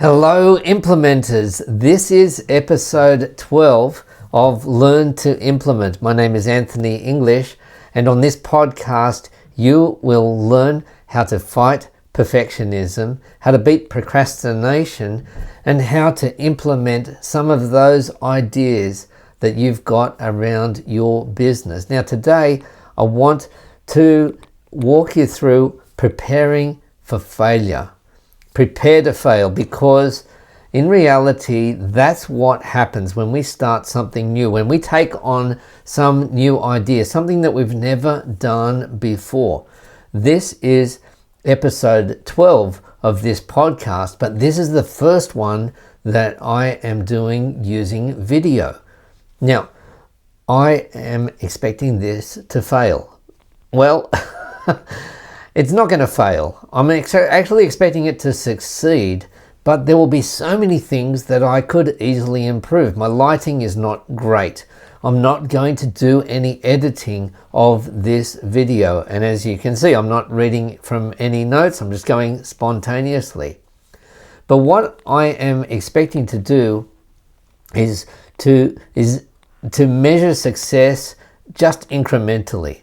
Hello, implementers. This is episode 12 of Learn to Implement. My name is Anthony English, and on this podcast, you will learn how to fight perfectionism, how to beat procrastination, and how to implement some of those ideas that you've got around your business. Now, today, I want to walk you through preparing for failure. Prepare to fail, because in reality, that's what happens when we start something new, when we take on some new idea, something that we've never done before. This is episode 12 of this podcast, but this is the first one that I am doing using video. Now, I am expecting this to fail. Well, it's not going to fail. I'm actually expecting it to succeed, but there will be so many things that I could easily improve. My lighting is not great. I'm not going to do any editing of this video. And as you can see, I'm not reading from any notes. I'm just going spontaneously. But what I am expecting to do is to measure success just incrementally.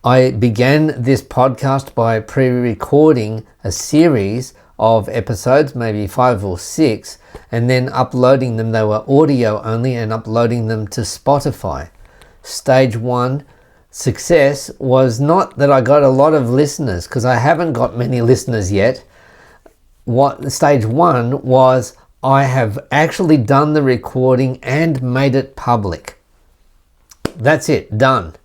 I began this podcast by pre-recording a series of episodes, maybe 5 or 6, and then uploading them. They were audio only, and uploading them to Spotify. Stage 1 success was not that I got a lot of listeners, because I haven't got many listeners yet. Stage 1 was I have actually done the recording and made it public. That's it, done.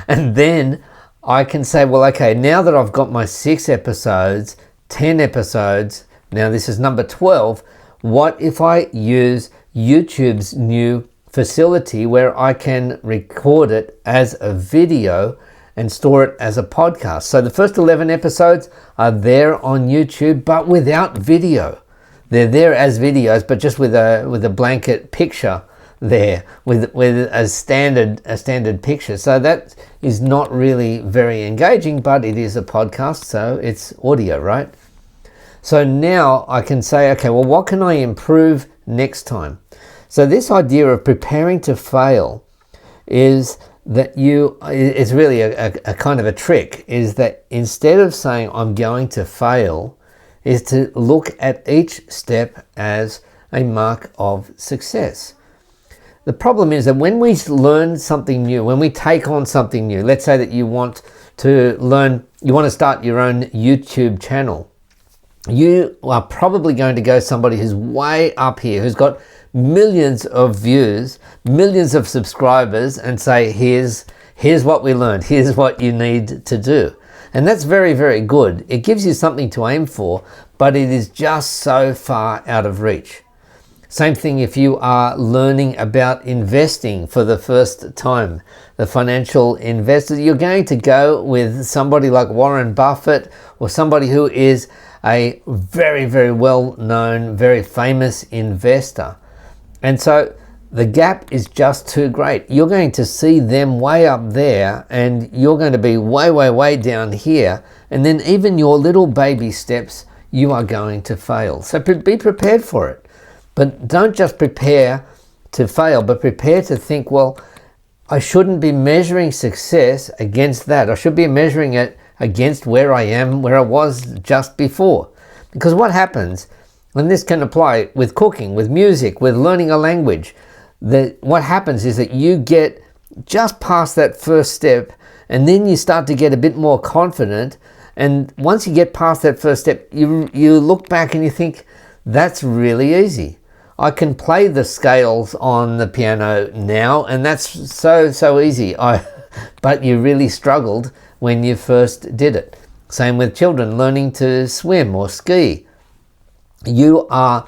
And then I can say, well, okay, now that I've got my 6 episodes, 10 episodes, now this is number 12, what if I use YouTube's new facility where I can record it as a video and store it as a podcast? So the first 11 episodes are there on YouTube, but without video. They're there as videos, but just with a blanket picture there with a standard picture. So that is not really very engaging, but it is a podcast, so it's audio, right? So now I can say, okay, well, what can I improve next time? So this idea of preparing to fail is that it's really a kind of a trick, is that instead of saying I'm going to fail, is to look at each step as a mark of success. The problem is that when we learn something new, when we take on something new, let's say that you want to start your own YouTube channel, you are probably going to go somebody who's way up here, who's got millions of views, millions of subscribers, and say, here's what we learned, here's what you need to do. And that's very, very good. It gives you something to aim for, but it is just so far out of reach. Same thing if you are learning about investing for the first time, the financial investor. You're going to go with somebody like Warren Buffett, or somebody who is a very, very well-known, very famous investor. And so the gap is just too great. You're going to see them way up there, and you're going to be way, way, way down here. And then even your little baby steps, you are going to fail. So be prepared for it. But don't just prepare to fail, but prepare to think, well, I shouldn't be measuring success against that. I should be measuring it against where I am, where I was just before. Because what happens, and this can apply with cooking, with music, with learning a language, what happens is that you get just past that first step, and then you start to get a bit more confident. And once you get past that first step, you look back and you think, that's really easy. I can play the scales on the piano now, and that's so easy. But you really struggled when you first did it. Same with children learning to swim or ski. You are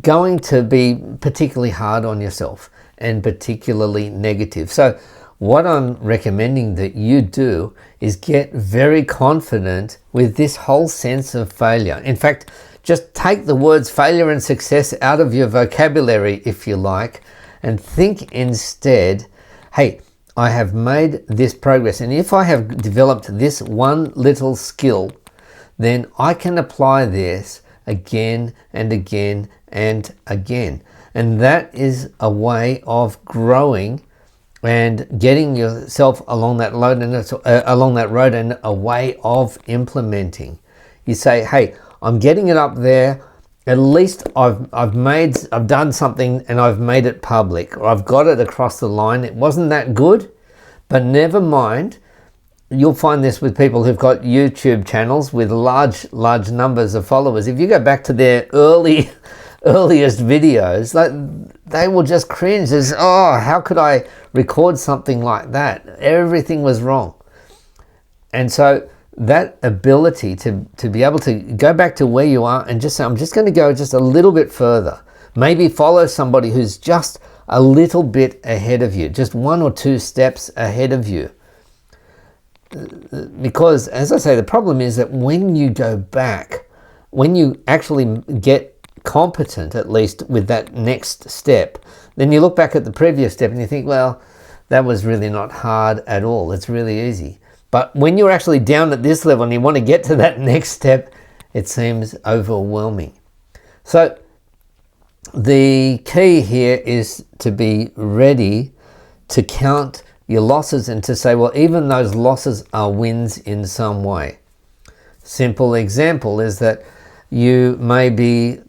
going to be particularly hard on yourself and particularly negative. So what I'm recommending that you do is get very confident with this whole sense of failure. In fact, just take the words failure and success out of your vocabulary, if you like, and think instead, hey, I have made this progress, and if I have developed this one little skill, then I can apply this again and again and again. And that is a way of growing and getting yourself along that road and a way of implementing. You say, hey, I'm getting it up there. At least I've done something and I've made it public, or I've got it across the line. It wasn't that good, but never mind. You'll find this with people who've got YouTube channels with large numbers of followers. If you go back to their earliest videos, they will just cringe. As, oh, how could I record something like that? Everything was wrong. And so that ability to be able to go back to where you are and just say, I'm just going to go just a little bit further. Maybe follow somebody who's just a little bit ahead of you, just 1 or 2 steps ahead of you. Because, as I say, the problem is that when you go back, when you actually get competent, at least with that next step, then you look back at the previous step and you think, well, that was really not hard at all. It's really easy. But when you're actually down at this level and you want to get to that next step, it seems overwhelming. So the key here is to be ready to count your losses and to say, well, even those losses are wins in some way. Simple example is that you may be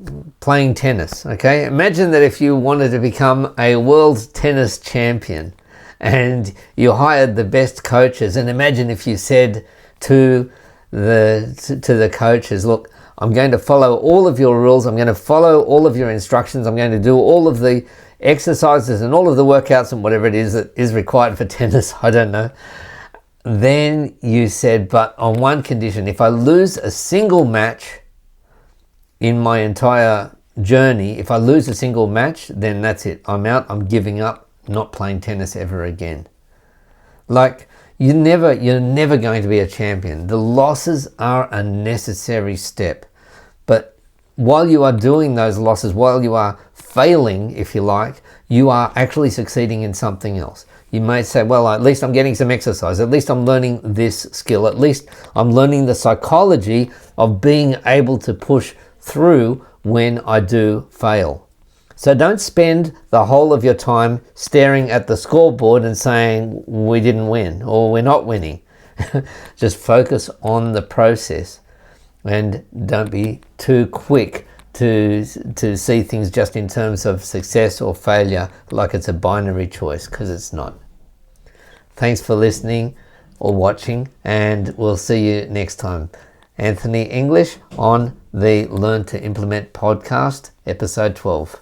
playing tennis, okay? Imagine that if you wanted to become a world tennis champion and you hired the best coaches, and imagine if you said to the coaches, look, I'm going to follow all of your rules, I'm going to follow all of your instructions, I'm going to do all of the exercises and all of the workouts and whatever it is that is required for tennis, I don't know. Then you said, but on one condition, if I lose a single match in my entire journey, if I lose a single match, then that's it. I'm out, I'm giving up, not playing tennis ever again. Like, you're never going to be a champion. The losses are a necessary step. But while you are doing those losses, while you are failing, if you like, you are actually succeeding in something else. You may say, well, at least I'm getting some exercise. At least I'm learning this skill. At least I'm learning the psychology of being able to push through when I do fail. So don't spend the whole of your time staring at the scoreboard and saying we didn't win or we're not winning. Just focus on the process and don't be too quick to see things just in terms of success or failure, like it's a binary choice, because it's not. Thanks for listening or watching, and we'll see you next time. Anthony English on the Learn to Implement podcast, episode 12.